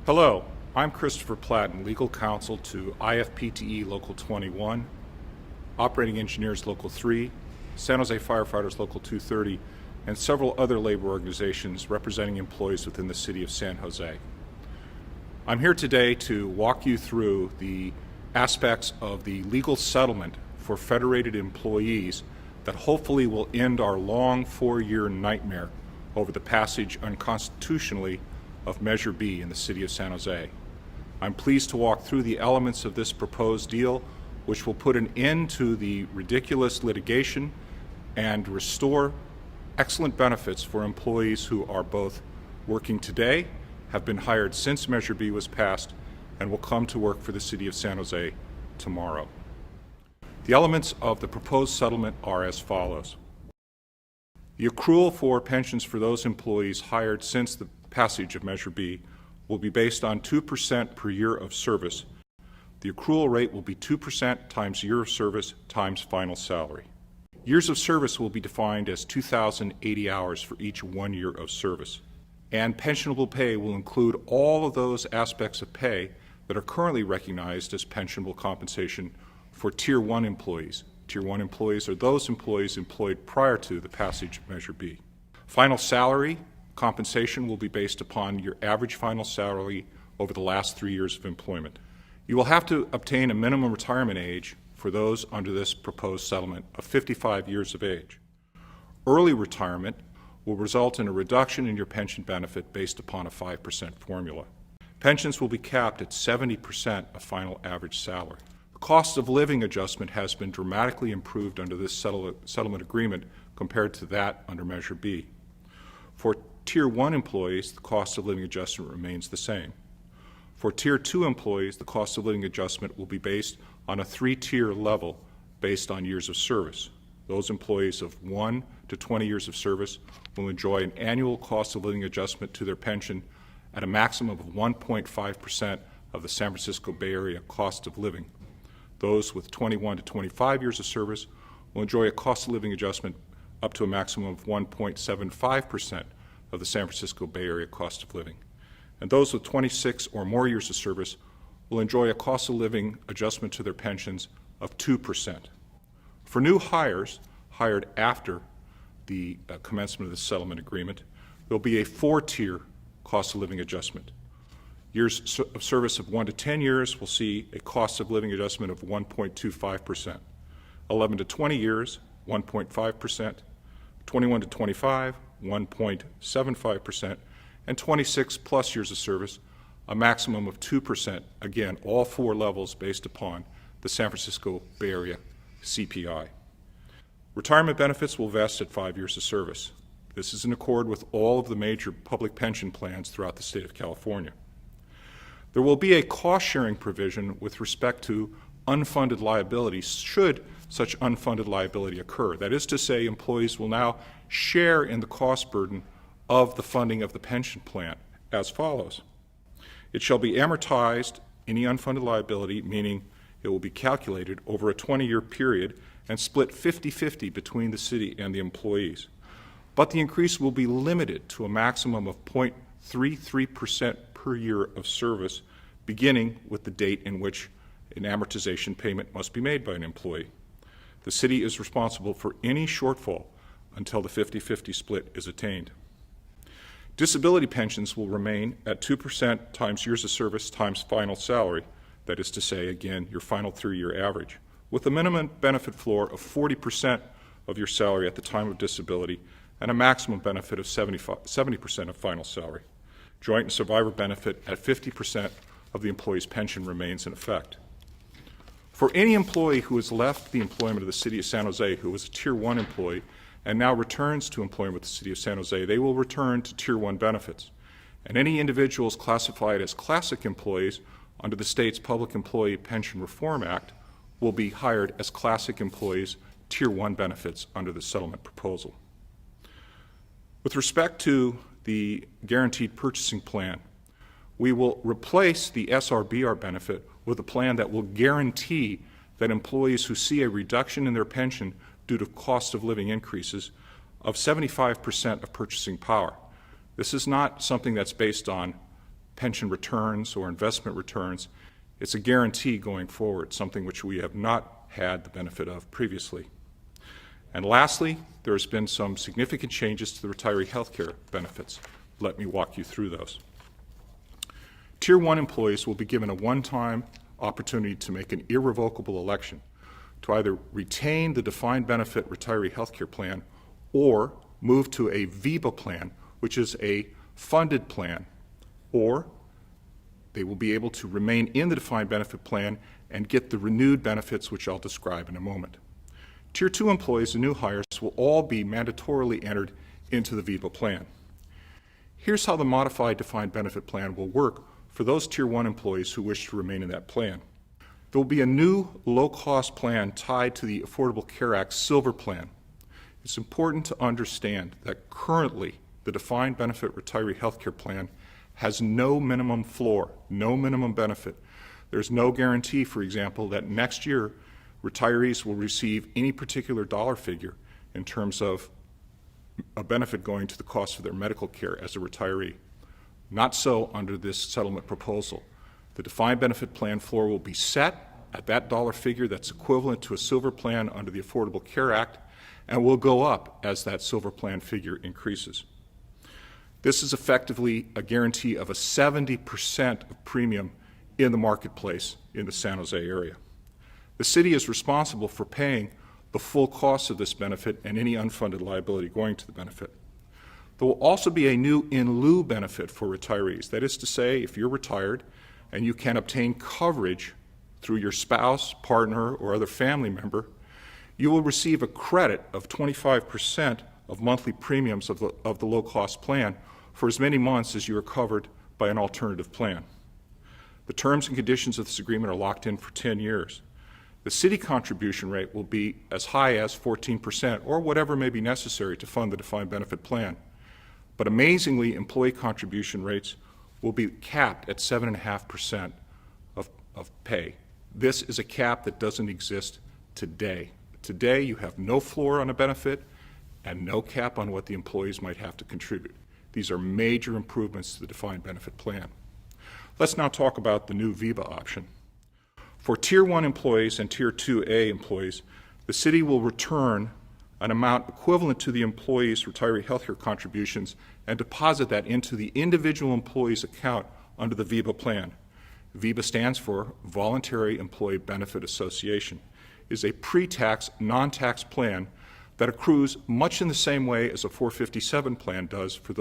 Hello, I'm Christopher Platten, Legal Counsel to IFPTE Local 21, Operating Engineers Local 3, San Jose Firefighters Local 230, and several other labor organizations representing employees within the City of San Jose. I'm here today to walk you through the aspects of the legal settlement for federated employees that hopefully will end our long 4-year nightmare over the passage unconstitutionally of Measure B in the City of San Jose. I'm pleased to walk through the elements of this proposed deal, which will put an end to the ridiculous litigation and restore excellent benefits for employees who are both working today, have been hired since Measure B was passed, and will come to work for the City of San Jose tomorrow. The elements of the proposed settlement are as follows. The accrual for pensions for those employees hired since the passage of Measure B will be based on 2% per year of service. The accrual rate will be 2% times year of service times final salary. Years of service will be defined as 2,080 hours for each 1 year of service. And pensionable pay will include all of those aspects of pay that are currently recognized as pensionable compensation for Tier 1 employees. Tier 1 employees are those employees employed prior to the passage of Measure B. Final salary compensation will be based upon your average final salary over the last 3 years of employment. You will have to obtain a minimum retirement age for those under this proposed settlement of 55 years of age. Early retirement will result in a reduction in your pension benefit based upon a 5% formula. Pensions will be capped at 70% of final average salary. The cost of living adjustment has been dramatically improved under this settlement agreement compared to that under Measure B. For Tier 1 employees, the cost of living adjustment remains the same. For Tier 2 employees, the cost of living adjustment will be based on a 3-tier level based on years of service. Those employees of 1 to 20 years of service will enjoy an annual cost of living adjustment to their pension at a maximum of 1.5% of the San Francisco Bay Area cost of living. Those with 21 to 25 years of service will enjoy a cost of living adjustment up to a maximum of 1.75% of the San Francisco Bay Area cost of living. And those with 26 or more years of service will enjoy a cost of living adjustment to their pensions of 2%. For new hires hired after the commencement of the settlement agreement, there will be a 4-tier cost of living adjustment. Years of service of 1 to 10 years will see a cost of living adjustment of 1.25%. 11 to 20 years, 1.5%. 21 to 25, 1.75%. And 26 plus years of service, a maximum of 2%. Again, all 4 levels based upon the San Francisco Bay Area CPI. Retirement benefits will vest at 5 years of service. This is in accord with all of the major public pension plans throughout the state of California. There will be a cost-sharing provision with respect to unfunded liabilities should such unfunded liability occur. That is to say, employees will now share in the cost burden of the funding of the pension plan as follows. It shall be amortized, any unfunded liability, meaning it will be calculated over a 20-year period and split 50-50 between the city and the employees. But the increase will be limited to a maximum of 0.33% per year of service, beginning with the date in which an amortization payment must be made by an employee. The city is responsible for any shortfall until the 50-50 split is attained. Disability pensions will remain at 2% times years of service times final salary, that is to say, again, your final 3-year average, with a minimum benefit floor of 40% of your salary at the time of disability and a maximum benefit of 70% of final salary. Joint and survivor benefit at 50% of the employee's pension remains in effect. For any employee who has left the employment of the City of San Jose who was a Tier 1 employee and now returns to employment with the City of San Jose, they will return to Tier 1 benefits. And any individuals classified as classic employees under the state's Public Employee Pension Reform Act will be hired as classic employees, Tier 1 benefits under the settlement proposal. With respect to the guaranteed purchasing plan, we will replace the SRBR benefit with a plan that will guarantee that employees who see a reduction in their pension due to cost of living increases of 75% of purchasing power. This is not something that's based on pension returns or investment returns. It's a guarantee going forward, something which we have not had the benefit of previously. And lastly, there has been some significant changes to the retiree health care benefits. Let me walk you through those. Tier 1 employees will be given a one-time opportunity to make an irrevocable election to either retain the defined benefit retiree health care plan or move to a VEBA plan, which is a funded plan, or they will be able to remain in the defined benefit plan and get the renewed benefits, which I'll describe in a moment. Tier 2 employees and new hires will all be mandatorily entered into the VEBA plan. Here's how the modified defined benefit plan will work for those Tier 1 employees who wish to remain in that plan. There will be a new low-cost plan tied to the Affordable Care Act Silver Plan. It's important to understand that currently the defined benefit retiree health care plan has no minimum floor, no minimum benefit. There's no guarantee, for example, that next year retirees will receive any particular dollar figure in terms of a benefit going to the cost of their medical care as a retiree. Not so under this settlement proposal. The defined benefit plan floor will be set at that dollar figure that's equivalent to a silver plan under the Affordable Care Act and will go up as that silver plan figure increases. This is effectively a guarantee of a 70% of premium in the marketplace in the San Jose area. The city is responsible for paying the full cost of this benefit and any unfunded liability going to the benefit. There will also be a new in lieu benefit for retirees. That is to say, if you're retired and you can obtain coverage through your spouse, partner, or other family member, you will receive a credit of 25% of monthly premiums of the low-cost plan for as many months as you are covered by an alternative plan. The terms and conditions of this agreement are locked in for 10 years. The city contribution rate will be as high as 14%, or whatever may be necessary to fund the defined benefit plan. But amazingly, employee contribution rates will be capped at 7.5% of pay. This is a cap that doesn't exist today. Today, you have no floor on a benefit and no cap on what the employees might have to contribute. These are major improvements to the defined benefit plan. Let's now talk about the new VEBA option. For Tier 1 employees and Tier 2A employees, the city will return an amount equivalent to the employee's retiree health care contributions and deposit that into the individual employee's account under the VEBA plan. VEBA stands for Voluntary Employee Benefit Association. It is a pre-tax, non-tax plan that accrues much in the same way as a 457 plan does for those